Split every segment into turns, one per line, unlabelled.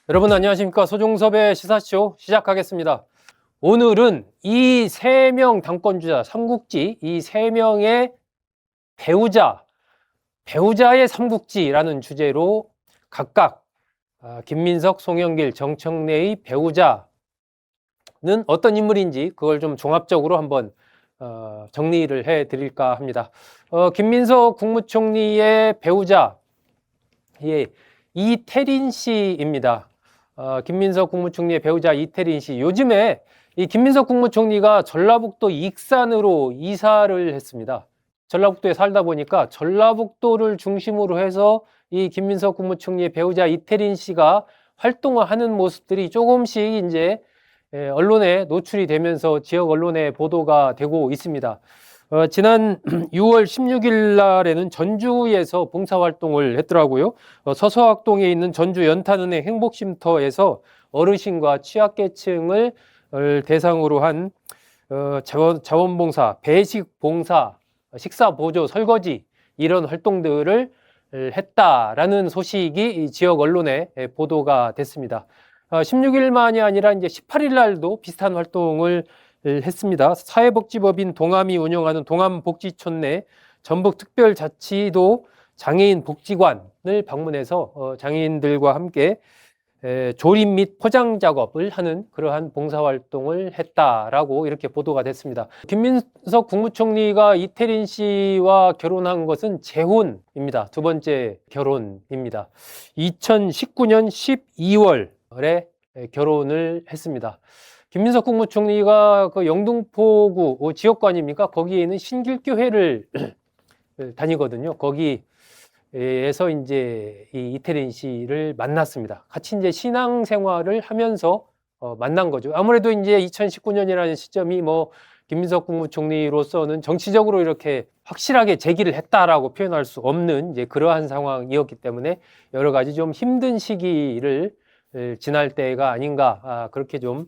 여러분 안녕하십니까. 소종섭의 시사쇼 시작하겠습니다. 오늘은 이 3명 당권주자 삼국지 이 3명의 배우자의 삼국지라는 주제로 각각 김민석, 송영길, 정청래의 배우자는 어떤 인물인지 그걸 좀 종합적으로 한번 정리를 해 드릴까 합니다. 김민석 국무총리의 배우자 이태린 씨입니다. 김민석 국무총리의 배우자 이태린 씨. 요즘에 이 김민석 국무총리가 전라북도 익산으로 이사를 했습니다. 전라북도에 살다 보니까 전라북도를 중심으로 해서 이 김민석 국무총리의 배우자 이태린 씨가 활동을 하는 모습들이 조금씩 이제 언론에 노출이 되면서 지역 언론에 보도가 되고 있습니다. 지난 6월 16일 날에는 전주에서 봉사활동을 했더라고요. 서서학동에 있는 전주 연탄은행 행복쉼터에서 어르신과 취약계층을 대상으로 한 자원봉사, 배식봉사, 식사보조, 설거지 이런 활동들을 했다라는 소식이 지역 언론에 보도가 됐습니다. 16일만이 아니라 이제 18일 날도 비슷한 활동을 했습니다. 사회복지법인 동암이 운영하는 동암복지촌 내 전북특별자치도 장애인 복지관을 방문해서 장애인들과 함께 조립 및 포장 작업을 하는 그러한 봉사활동을 했다라고 이렇게 보도가 됐습니다. 김민석 국무총리가 이태린 씨와 결혼한 것은 재혼입니다. 두 번째 결혼입니다. 2019년 12월에 결혼을 했습니다. 김민석 국무총리가 그 영등포구 지역구 아닙니까? 거기에 있는 신길교회를 다니거든요. 거기에서 이제 이 이태린 씨를 만났습니다. 같이 이제 신앙생활을 하면서 만난 거죠. 아무래도 이제 2019년이라는 시점이 뭐 김민석 국무총리로서는 정치적으로 이렇게 확실하게 재기를 했다라고 표현할 수 없는 이제 그러한 상황이었기 때문에 여러 가지 좀 힘든 시기를 지날 때가 아닌가 그렇게 좀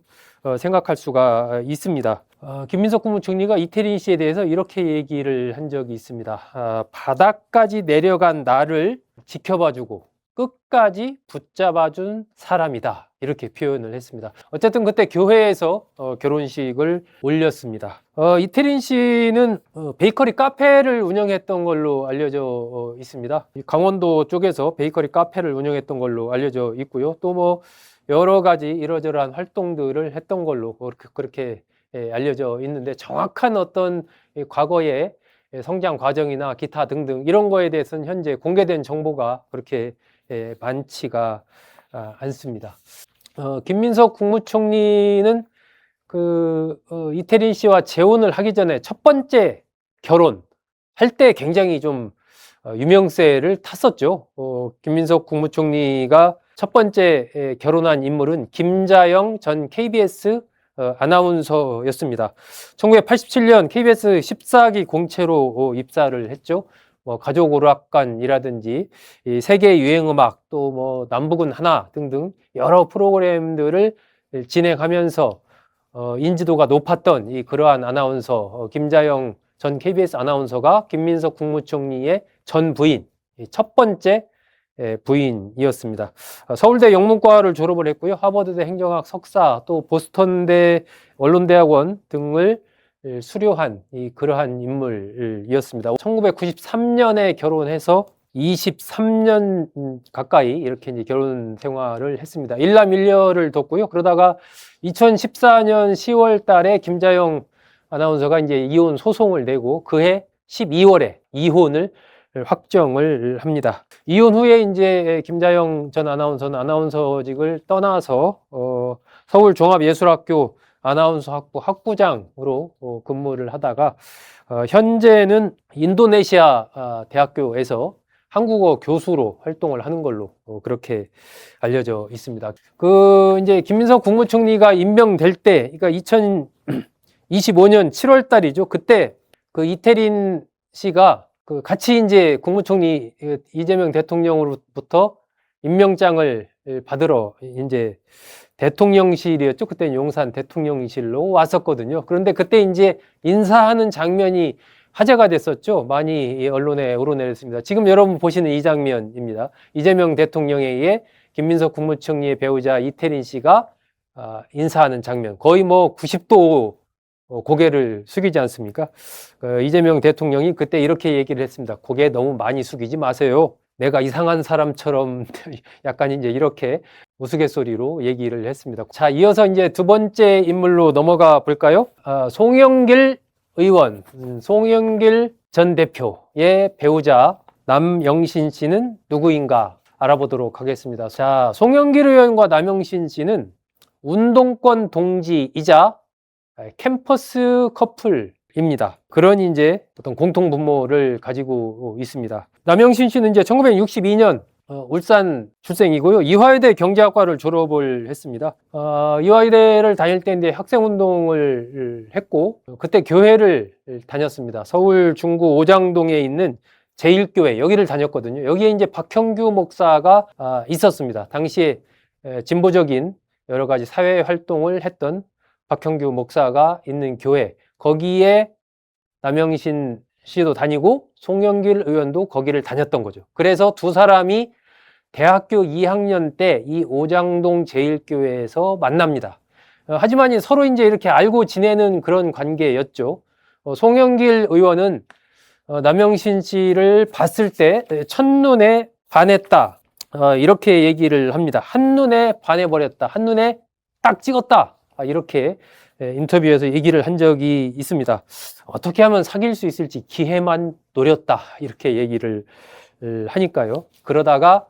생각할 수가 있습니다. 김민석 국무총리가 이태린 씨에 대해서 이렇게 얘기를 한 적이 있습니다. 바닥까지 내려간 나를 지켜봐주고 끝까지 붙잡아준 사람이다. 이렇게 표현을 했습니다. 어쨌든 그때 교회에서 결혼식을 올렸습니다. 이태린 씨는 베이커리 카페를 운영했던 걸로 알려져 있습니다. 강원도 쪽에서 베이커리 카페를 운영했던 걸로 알려져 있고요. 또 뭐 여러 가지 이러저러한 활동들을 했던 걸로 그렇게 알려져 있는데 정확한 어떤 과거의 성장 과정이나 기타 등등 이런 거에 대해서는 현재 공개된 정보가 그렇게 많지가 않습니다. 김민석 국무총리는 이태린 씨와 재혼을 하기 전에 첫 번째 결혼 할 때 굉장히 좀 유명세를 탔었죠. 김민석 국무총리가 첫 번째 결혼한 인물은 김자영 전 KBS 아나운서였습니다. 1987년 KBS 14기 공채로 입사를 했죠. 뭐 가족 오락관이라든지 이 세계 유행음악 또 뭐 남북은 하나 등등 여러 프로그램들을 진행하면서 인지도가 높았던 그러한 아나운서 김자영 전 KBS 아나운서가 김민석 국무총리의 전 부인, 첫 번째 부인이었습니다. 서울대 영문과를 졸업을 했고요. 하버드대 행정학 석사, 또 보스턴대 언론대학원 등을 수료한 그러한 인물이었습니다. 1993년에 결혼해서 23년 가까이 이렇게 이제 결혼 생활을 했습니다. 일남일녀를 뒀고요. 그러다가 2014년 10월 달에 김자영 아나운서가 이제 이혼 소송을 내고 그해 12월에 이혼을 확정을 합니다. 이혼 후에 이제 김자영 전 아나운서는 아나운서직을 떠나서 서울종합예술학교 아나운서학부 학부장으로 근무를 하다가 현재는 인도네시아 대학교에서 한국어 교수로 활동을 하는 걸로 그렇게 알려져 있습니다. 이제 김민석 국무총리가 임명될 때, 그러니까 2025년 7월 달이죠. 그때 이태린 씨가 같이 이제 국무총리 이재명 대통령으로부터 임명장을 받으러 이제 대통령실이었죠. 그때는 용산 대통령실로 왔었거든요. 그런데 그때 이제 인사하는 장면이 화제가 됐었죠. 많이 언론에 오르내렸습니다. 지금 여러분 보시는 이 장면입니다. 이재명 대통령에 의해 김민석 국무총리의 배우자 이태린 씨가 인사하는 장면, 거의 뭐 90도 고개를 숙이지 않습니까? 이재명 대통령이 그때 이렇게 얘기를 했습니다. 고개 너무 많이 숙이지 마세요. 내가 이상한 사람처럼 약간 이제 이렇게 우스갯소리로 얘기를 했습니다. 자, 이어서 이제 두 번째 인물로 넘어가 볼까요? 송영길 의원, 송영길 전 대표의 배우자 남영신 씨는 누구인가 알아보도록 하겠습니다. 자, 송영길 의원과 남영신 씨는 운동권 동지이자 캠퍼스 커플입니다. 그런 이제 어떤 공통 분모를 가지고 있습니다. 남영신 씨는 이제 1962년 울산 출생이고요. 이화여대 경제학과를 졸업을 했습니다. 이화여대를 다닐 때 이제 학생운동을 했고, 그때 교회를 다녔습니다. 서울 중구 오장동에 있는 제1교회, 여기를 다녔거든요. 여기에 이제 박형규 목사가 있었습니다. 당시에 진보적인 여러 가지 사회 활동을 했던 박형규 목사가 있는 교회, 거기에 남영신 씨도 다니고 송영길 의원도 거기를 다녔던 거죠. 그래서 두 사람이 대학교 2학년 때 이 오장동 제1교회에서 만납니다. 하지만 서로 이제 이렇게 알고 지내는 그런 관계였죠. 송영길 의원은 남영신 씨를 봤을 때 첫눈에 반했다. 이렇게 얘기를 합니다. 한눈에 반해버렸다. 한눈에 딱 찍었다. 이렇게 인터뷰에서 얘기를 한 적이 있습니다. 어떻게 하면 사귈 수 있을지 기회만 노렸다. 이렇게 얘기를 하니까요. 그러다가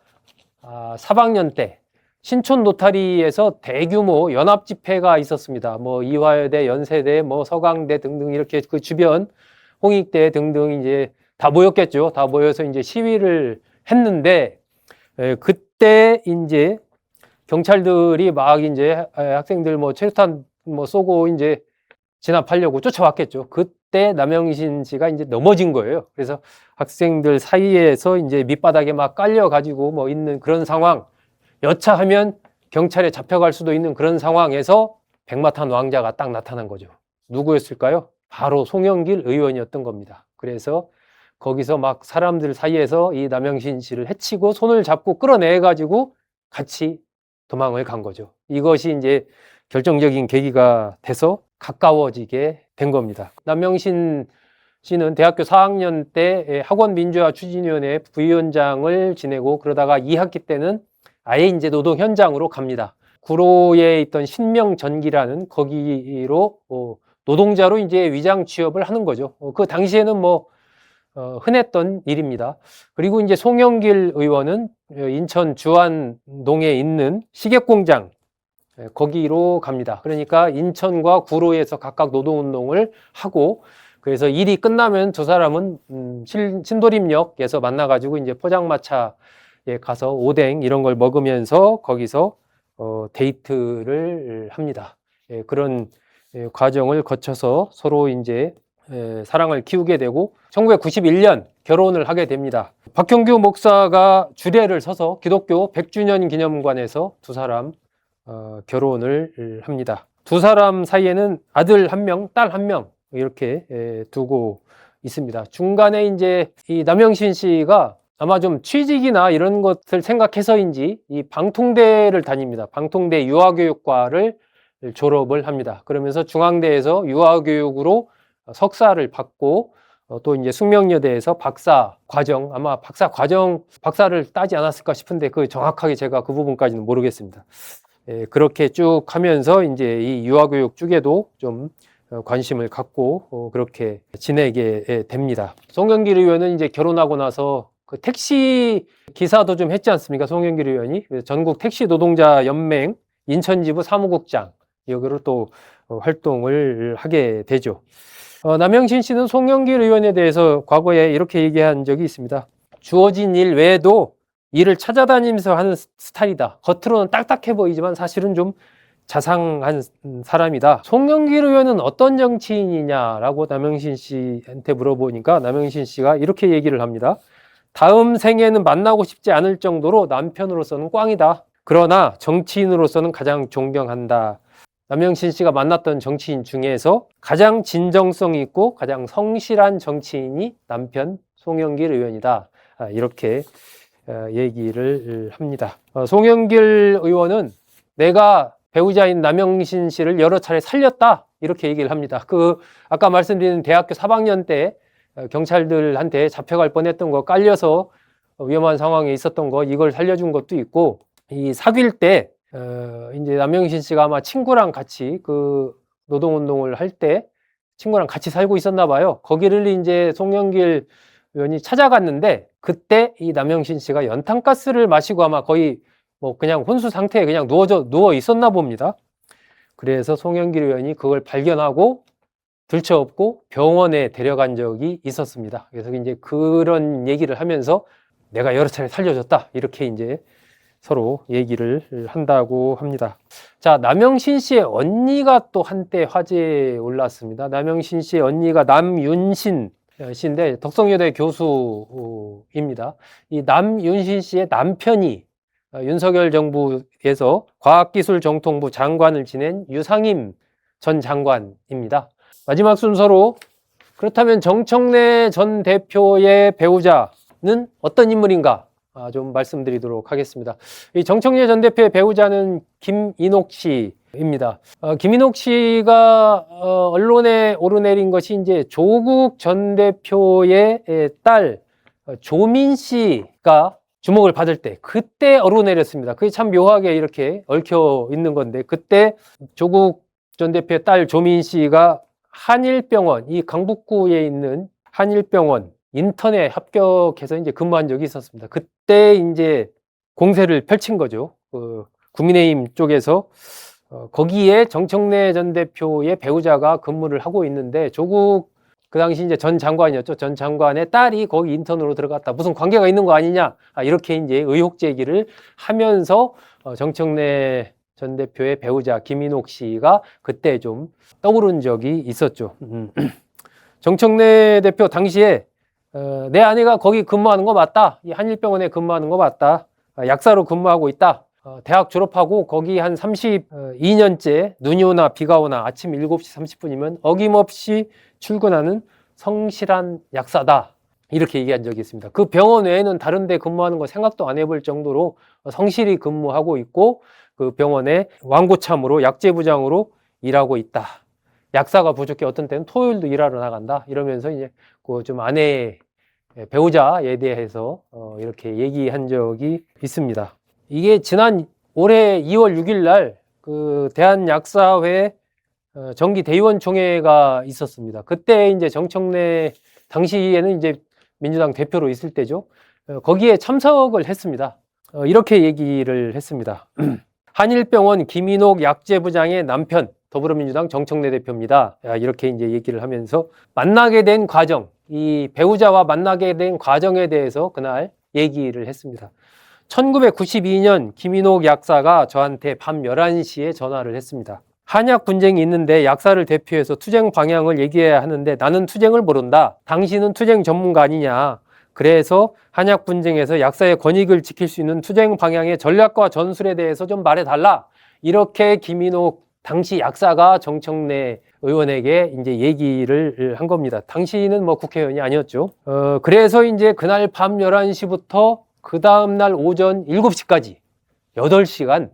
3학년 때 신촌 노타리에서 대규모 연합 집회가 있었습니다. 뭐 이화여대, 연세대, 뭐 서강대 등등 이렇게 그 주변 홍익대 등등 이제 다 모였겠죠. 다 모여서 이제 시위를 했는데 그때 이제 경찰들이 막 이제 학생들 뭐 최루탄 뭐 쏘고 이제 진압하려고 쫓아왔겠죠. 그때 남영신 씨가 이제 넘어진 거예요. 그래서 학생들 사이에서 이제 밑바닥에 막 깔려가지고 뭐 있는 그런 상황, 여차하면 경찰에 잡혀갈 수도 있는 그런 상황에서 백마탄 왕자가 딱 나타난 거죠. 누구였을까요? 바로 송영길 의원이었던 겁니다. 그래서 거기서 막 사람들 사이에서 이 남영신 씨를 해치고 손을 잡고 끌어내가지고 같이 도망을 간 거죠. 이것이 이제 결정적인 계기가 돼서 가까워지게 된 겁니다. 남영신 씨는 대학교 4학년 때 학원민주화 추진위원회 부위원장을 지내고 그러다가 2학기 때는 아예 이제 노동 현장으로 갑니다. 구로에 있던 신명전기라는 거기로 노동자로 이제 위장 취업을 하는 거죠. 그 당시에는 뭐 흔했던 일입니다. 그리고 이제 송영길 의원은 인천 주안동에 있는 시계공장 거기로 갑니다. 그러니까 인천과 구로에서 각각 노동운동을 하고 그래서 일이 끝나면 두 사람은 신도림역에서 만나가지고 이제 포장마차에 가서 오뎅 이런 걸 먹으면서 거기서 데이트를 합니다. 그런 과정을 거쳐서 서로 이제 사랑을 키우게 되고 1991년 결혼을 하게 됩니다. 박형규 목사가 주례를 서서 기독교 100주년 기념관에서 두 사람 결혼을 합니다. 두 사람 사이에는 아들 한 명, 딸 한 명 이렇게 두고 있습니다. 중간에 이제 이 남영신 씨가 아마 좀 취직이나 이런 것을 생각해서인지 이 방통대를 다닙니다. 방통대 유아교육과를 졸업을 합니다. 그러면서 중앙대에서 유아교육으로 석사를 받고 또 이제 숙명여대에서 박사 과정, 아마 박사를 따지 않았을까 싶은데 그 정확하게 제가 그 부분까지는 모르겠습니다. 그렇게 쭉 하면서 이제 이 유아교육 쪽에도 좀 관심을 갖고 그렇게 지내게 됩니다. 송영길 의원은 이제 결혼하고 나서 그 택시 기사도 좀 했지 않습니까? 송영길 의원이 전국 택시 노동자 연맹 인천지부 사무국장 여기로 또 활동을 하게 되죠. 남영신 씨는 송영길 의원에 대해서 과거에 이렇게 얘기한 적이 있습니다. 주어진 일 외에도 일을 찾아다니면서 하는 스타일이다. 겉으로는 딱딱해 보이지만 사실은 좀 자상한 사람이다. 송영길 의원은 어떤 정치인이냐라고 남영신 씨한테 물어보니까 남영신 씨가 이렇게 얘기를 합니다. 다음 생에는 만나고 싶지 않을 정도로 남편으로서는 꽝이다. 그러나 정치인으로서는 가장 존경한다. 남영신 씨가 만났던 정치인 중에서 가장 진정성 있고 가장 성실한 정치인이 남편 송영길 의원이다. 이렇게 얘기를 합니다. 송영길 의원은 내가 배우자인 남영신 씨를 여러 차례 살렸다 이렇게 얘기를 합니다. 아까 말씀드린 대학교 3학년 때 경찰들한테 잡혀갈 뻔했던 거, 깔려서 위험한 상황에 있었던 거, 이걸 살려준 것도 있고, 이 사귈 때 이제 남영신 씨가 아마 친구랑 같이 노동운동을 할 때 친구랑 같이 살고 있었나 봐요. 거기를 이제 송영길 의원이 찾아갔는데, 그때 이 남영신 씨가 연탄가스를 마시고 아마 거의 뭐 그냥 혼수 상태에 그냥 누워 있었나 봅니다. 그래서 송영길 의원이 그걸 발견하고 들쳐업고 병원에 데려간 적이 있었습니다. 그래서 이제 그런 얘기를 하면서 내가 여러 차례 살려줬다 이렇게 이제 서로 얘기를 한다고 합니다. 자, 남영신 씨의 언니가 또 한때 화제에 올랐습니다. 남영신 씨의 언니가 남윤신 씨인데 덕성여대 교수입니다. 이 남윤신 씨의 남편이 윤석열 정부에서 과학기술정통부 장관을 지낸 유상임 전 장관입니다. 마지막 순서로, 그렇다면 정청래 전 대표의 배우자는 어떤 인물인가 좀 말씀드리도록 하겠습니다. 이 정청래 전 대표의 배우자는 김인옥 씨입니다. 김인옥 씨가 언론에 오르내린 것이 이제 조국 전 대표의 딸 조민 씨가 주목을 받을 때, 그때 오르내렸습니다. 그게 참 묘하게 이렇게 얽혀 있는 건데, 그때 조국 전 대표의 딸 조민 씨가 한일병원, 이 강북구에 있는 한일병원 인턴에 합격해서 이제 근무한 적이 있었습니다. 그때 이제 공세를 펼친 거죠. 국민의힘 쪽에서 거기에 정청래 전 대표의 배우자가 근무를 하고 있는데, 조국 그 당시 이제 전 장관이었죠. 전 장관의 딸이 거기 인턴으로 들어갔다. 무슨 관계가 있는 거 아니냐? 이렇게 이제 의혹 제기를 하면서 정청래 전 대표의 배우자 김인옥 씨가 그때 좀 떠오른 적이 있었죠. 정청래 대표 당시에 내 아내가 거기 근무하는 거 맞다. 이 한일병원에 근무하는 거 맞다. 약사로 근무하고 있다. 대학 졸업하고 거기 한 32년째 눈이 오나 비가 오나 아침 7시 30분이면 어김없이 출근하는 성실한 약사다. 이렇게 얘기한 적이 있습니다. 그 병원 외에는 다른 데 근무하는 거 생각도 안 해볼 정도로 성실히 근무하고 있고, 그 병원에 완고참으로 약제부장으로 일하고 있다. 약사가 부족해 어떤 때는 토요일도 일하러 나간다. 이러면서 이제 그 좀 아내의 배우자에 대해서 이렇게 얘기한 적이 있습니다. 이게 지난 올해 2월 6일 날 그 대한약사회 정기 대의원 총회가 있었습니다. 그때 이제 정청래 당시에는 이제 민주당 대표로 있을 때죠. 거기에 참석을 했습니다. 이렇게 얘기를 했습니다. 한일병원 김인옥 약제부장의 남편, 더불어민주당 정청래 대표입니다. 이렇게 이제 얘기를 하면서 만나게 된 과정, 이 배우자와 만나게 된 과정에 대해서 그날 얘기를 했습니다. 1992년 김인옥 약사가 저한테 밤 11시에 전화를 했습니다. 한약 분쟁이 있는데 약사를 대표해서 투쟁 방향을 얘기해야 하는데 나는 투쟁을 모른다. 당신은 투쟁 전문가 아니냐. 그래서 한약 분쟁에서 약사의 권익을 지킬 수 있는 투쟁 방향의 전략과 전술에 대해서 좀 말해달라. 이렇게 김인옥 당시 약사가 정청래 의원에게 이제 얘기를 한 겁니다. 당시는 뭐 국회의원이 아니었죠. 그래서 이제 그날 밤 11시부터 그 다음날 오전 7시까지 8시간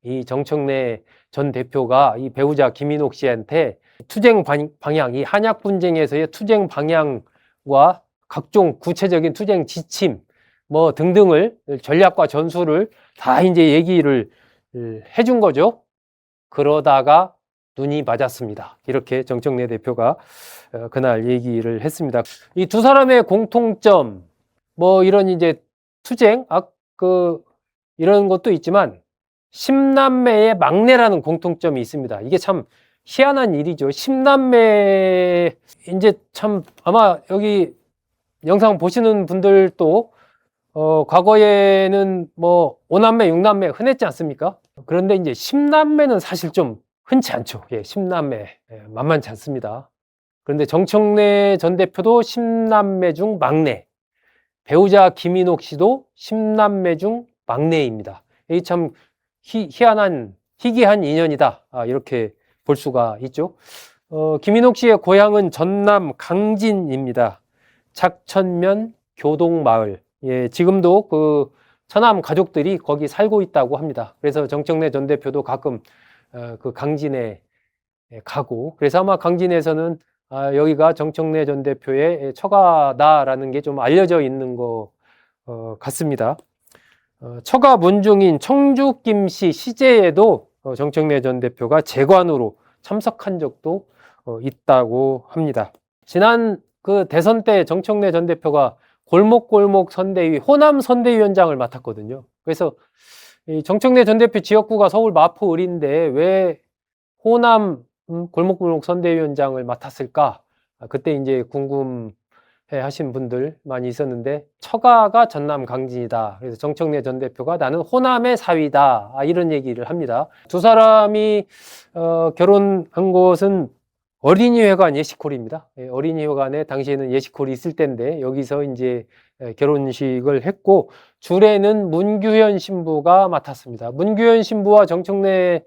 이 정청래 전 대표가 이 배우자 김인옥 씨한테 투쟁 방향, 이 한약 분쟁에서의 투쟁 방향과 각종 구체적인 투쟁 지침 뭐 등등을 전략과 전술을 다 이제 얘기를 해준 거죠. 그러다가 눈이 맞았습니다. 이렇게 정청래 대표가 그날 얘기를 했습니다. 이 두 사람의 공통점, 뭐 이런 이제 투쟁, 이런 것도 있지만 10남매의 막내라는 공통점이 있습니다. 이게 참 희한한 일이죠. 10남매, 이제 참 아마 여기 영상 보시는 분들도 과거에는 뭐 5남매, 6남매 흔했지 않습니까? 그런데 이제 10남매는 사실 좀 흔치 않죠. 예, 10남매 만만치 않습니다. 그런데 정청래 전 대표도 10남매 중 막내, 배우자 김인옥 씨도 10남매 중 막내입니다. 이 참 희한한, 희귀한 인연이다. 이렇게 볼 수가 있죠. 김인옥 씨의 고향은 전남 강진입니다. 작천면 교동마을. 예, 지금도 그 처남 가족들이 거기 살고 있다고 합니다. 그래서 정청래 전 대표도 가끔 그 강진에 가고, 그래서 아마 강진에서는 여기가 정청래 전 대표의 처가다라는 게 좀 알려져 있는 것 같습니다. 처가 문중인 청주 김씨 시제에도 정청래 전 대표가 재관으로 참석한 적도 있다고 합니다. 지난 그 대선 때 정청래 전 대표가 골목골목 선대위, 호남 선대위원장을 맡았거든요. 그래서 이 정청래 전 대표 지역구가 서울 마포 을인데 왜 호남 골목골목 선대위원장을 맡았을까? 그때 이제 궁금해 하신 분들 많이 있었는데, 처가가 전남 강진이다. 그래서 정청래 전 대표가 나는 호남의 사위다. 이런 얘기를 합니다. 두 사람이 결혼한 곳은 어린이회관 예식홀입니다. 어린이회관에 당시에는 예식홀이 있을 때인데 여기서 이제 결혼식을 했고, 주례는 문규현 신부가 맡았습니다. 문규현 신부와 정청래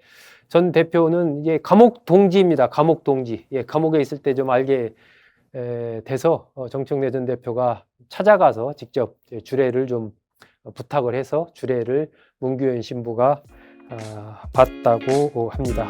전 대표는 이제 감옥 동지입니다. 감옥 동지. 예, 감옥에 있을 때 좀 알게 돼서 정청래 전 대표가 찾아가서 직접 주례를 좀 부탁을 해서 주례를 문규현 신부가 받다고 합니다.